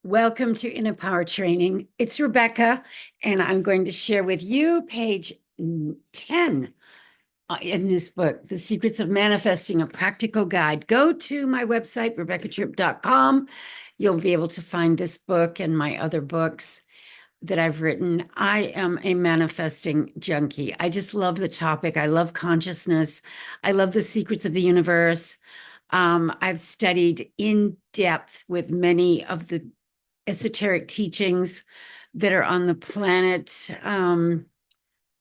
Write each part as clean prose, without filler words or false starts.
Welcome to Inner Power Training. It's Rebecca, and I'm going to share with you page 10 in this book, The Secrets of Manifesting, a Practical Guide. Go to my website, rebeccatripp.com. You'll be able to find this book and my other books that I've written. I am a manifesting junkie. I just love the topic. I love consciousness. I love the secrets of the universe. I've studied in depth with many of the esoteric teachings that are on the planet.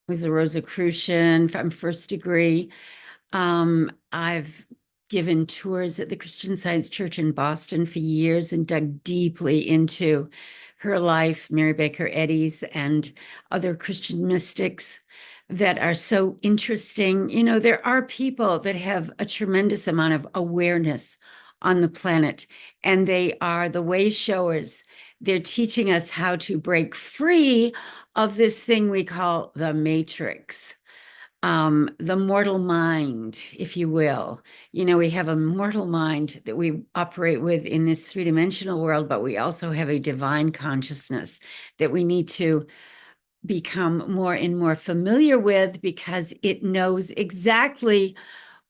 Was a Rosicrucian from first degree. I've given tours at the Christian Science Church in Boston for years and dug deeply into her life, Mary Baker Eddy's, and other Christian mystics that are so interesting. You know, there are people that have a tremendous amount of awareness on the planet, and they are the way showers. They're teaching us how to break free of this thing we call the matrix, the mortal mind, if you will. You know, we have a mortal mind that we operate with in this three-dimensional world, but we also have a divine consciousness that we need to become more and more familiar with because it knows exactly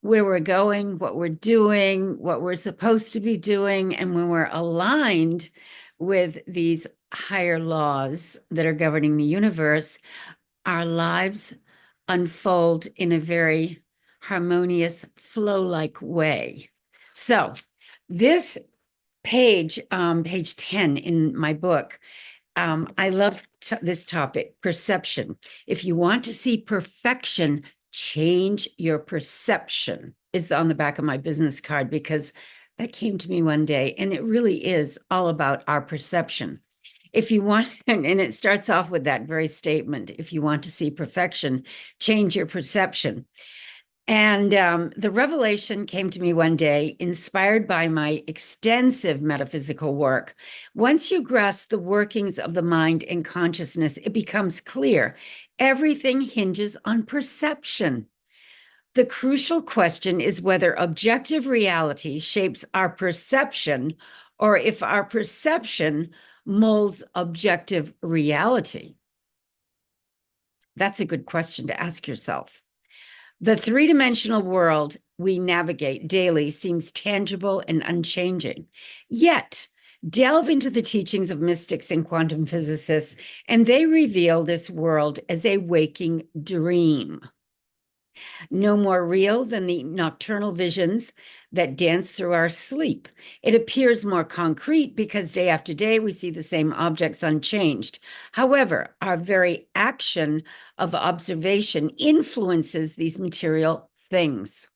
where we're going, what we're doing, what we're supposed to be doing. And when we're aligned with these higher laws that are governing the universe, our lives unfold in a very harmonious, flow-like way. So this page 10 in my book, I love this topic, perception. If you want to see perfection, change your perception is on the back of my business card because that came to me one day, and it really is all about our perception. If you want, and it starts off with that very statement, if you want to see perfection, change your perception. And the revelation came to me one day, inspired by my extensive metaphysical work. Once you grasp the workings of the mind and consciousness, it becomes clear everything hinges on perception. The crucial question is whether objective reality shapes our perception or if our perception molds objective reality. That's a good question to ask yourself. The three-dimensional world we navigate daily seems tangible and unchanging. Yet, delve into the teachings of mystics and quantum physicists, and they reveal this world as a waking dream. No more real than the nocturnal visions that dance through our sleep. It appears more concrete because day after day we see the same objects unchanged. However, our very action of observation influences these material things.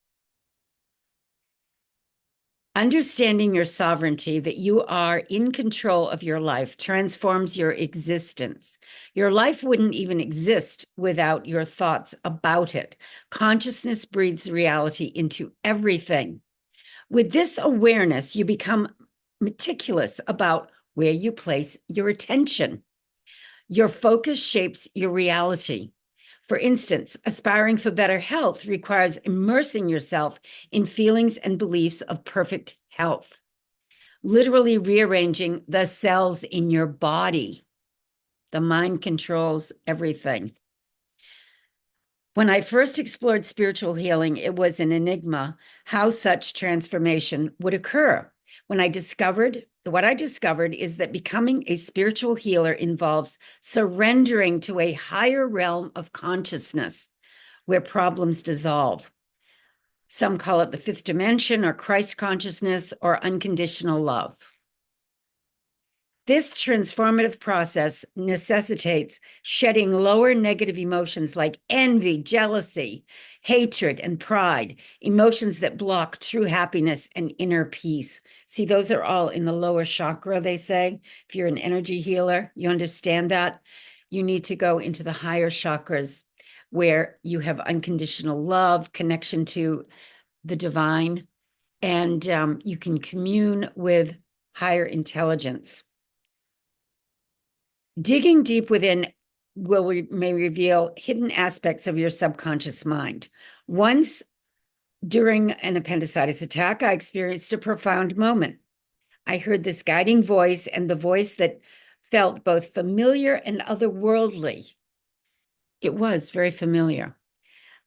Understanding your sovereignty, that you are in control of your life, transforms your existence. Your life wouldn't even exist without your thoughts about it. Consciousness breathes reality into everything. With this awareness, you become meticulous about where you place your attention. Your focus shapes your reality. For instance, aspiring for better health requires immersing yourself in feelings and beliefs of perfect health, literally rearranging the cells in your body. The mind controls everything. When I first explored spiritual healing, it was an enigma how such transformation would occur. What I discovered is that becoming a spiritual healer involves surrendering to a higher realm of consciousness where problems dissolve. Some call it the fifth dimension or Christ consciousness or unconditional love. This transformative process necessitates shedding lower negative emotions like envy, jealousy, hatred, and pride, emotions that block true happiness and inner peace. See, those are all in the lower chakra, they say. If you're an energy healer, you understand that. You need to go into the higher chakras where you have unconditional love, connection to the divine, and you can commune with higher intelligence. Digging deep within may reveal hidden aspects of your subconscious mind. Once during an appendicitis attack, I experienced a profound moment. I heard this guiding voice, and the voice that felt both familiar and otherworldly. It was very familiar,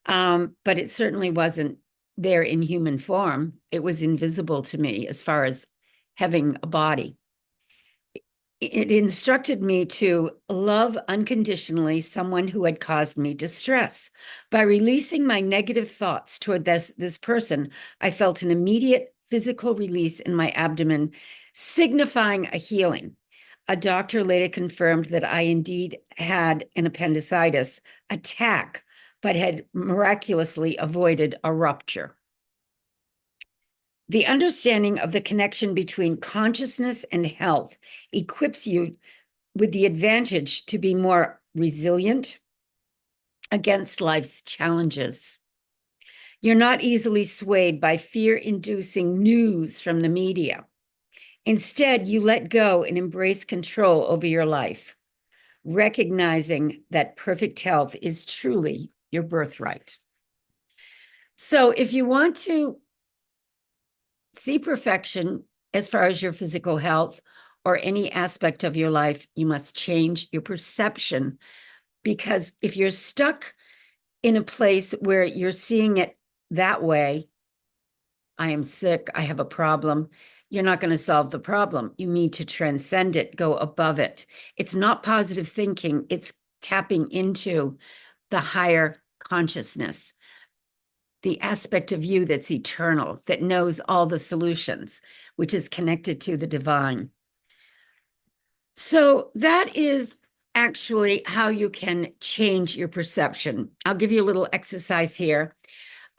but it certainly wasn't there in human form. It was invisible to me as far as having a body. It instructed me to love unconditionally someone who had caused me distress. By releasing my negative thoughts toward this person, I felt an immediate physical release in my abdomen, signifying a healing. A doctor later confirmed that I indeed had an appendicitis attack, but had miraculously avoided a rupture. The understanding of the connection between consciousness and health equips you with the advantage to be more resilient against life's challenges. You're not easily swayed by fear-inducing news from the media. Instead, you let go and embrace control over your life, recognizing that perfect health is truly your birthright. So if you want to see perfection as far as your physical health or any aspect of your life, you must change your perception. Because if you're stuck in a place where you're seeing it that way, I am sick, I have a problem, you're not going to solve the problem. You need to transcend it, go above it. It's not positive thinking, it's tapping into the higher consciousness, the aspect of you that's eternal, that knows all the solutions, which is connected to the divine. So that is actually how you can change your perception. I'll give you a little exercise here.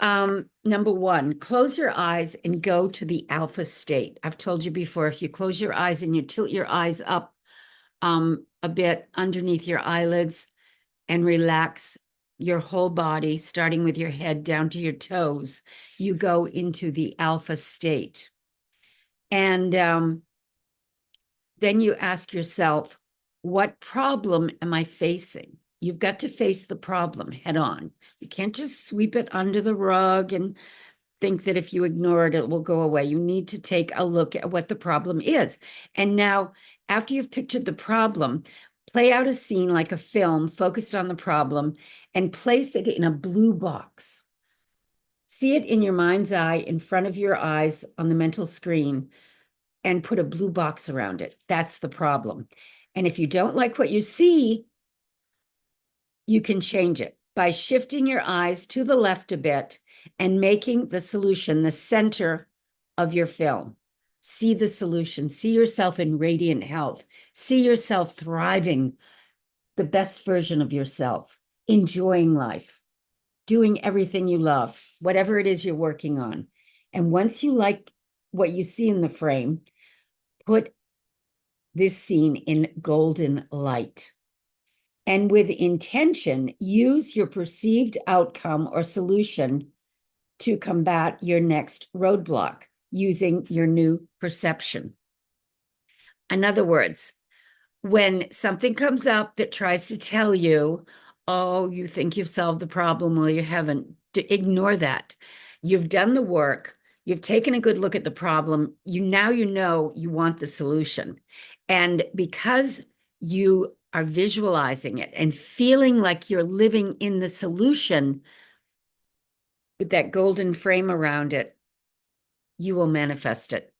Number one, close your eyes and go to the alpha state. I've told you before, if you close your eyes and you tilt your eyes up a bit underneath your eyelids and relax your whole body, starting with your head down to your toes, you go into the alpha state. And then you ask yourself, what problem am I facing? You've got to face the problem head on. You can't just sweep it under the rug and think that if you ignore it, it will go away. You need to take a look at what the problem is. And now, after you've pictured the problem, play out a scene like a film focused on the problem and place it in a blue box. See it in your mind's eye, in front of your eyes on the mental screen, and put a blue box around it. That's the problem. And if you don't like what you see, you can change it by shifting your eyes to the left a bit and making the solution the center of your film. See the solution. See yourself in radiant health. See yourself thriving, the best version of yourself, enjoying life, doing everything you love, whatever it is you're working on. And once you like what you see in the frame, put this scene in golden light. And with intention, use your perceived outcome or solution to combat your next roadblock using your new perception. In other words, when something comes up that tries to tell you, oh, you think you've solved the problem, well, you haven't, ignore that. You've done the work. You've taken a good look at the problem. Now you know you want the solution. And because you are visualizing it and feeling like you're living in the solution with that golden frame around it, you will manifest it.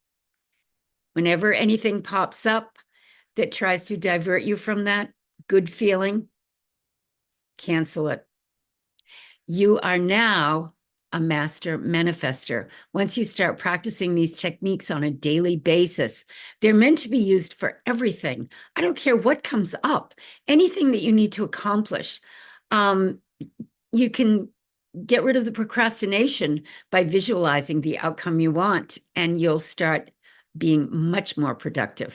Whenever anything pops up that tries to divert you from that good feeling, cancel it. You are now a master manifester. Once you start practicing these techniques on a daily basis, they're meant to be used for everything. I don't care what comes up, anything that you need to accomplish. You can get rid of the procrastination by visualizing the outcome you want, and you'll start being much more productive.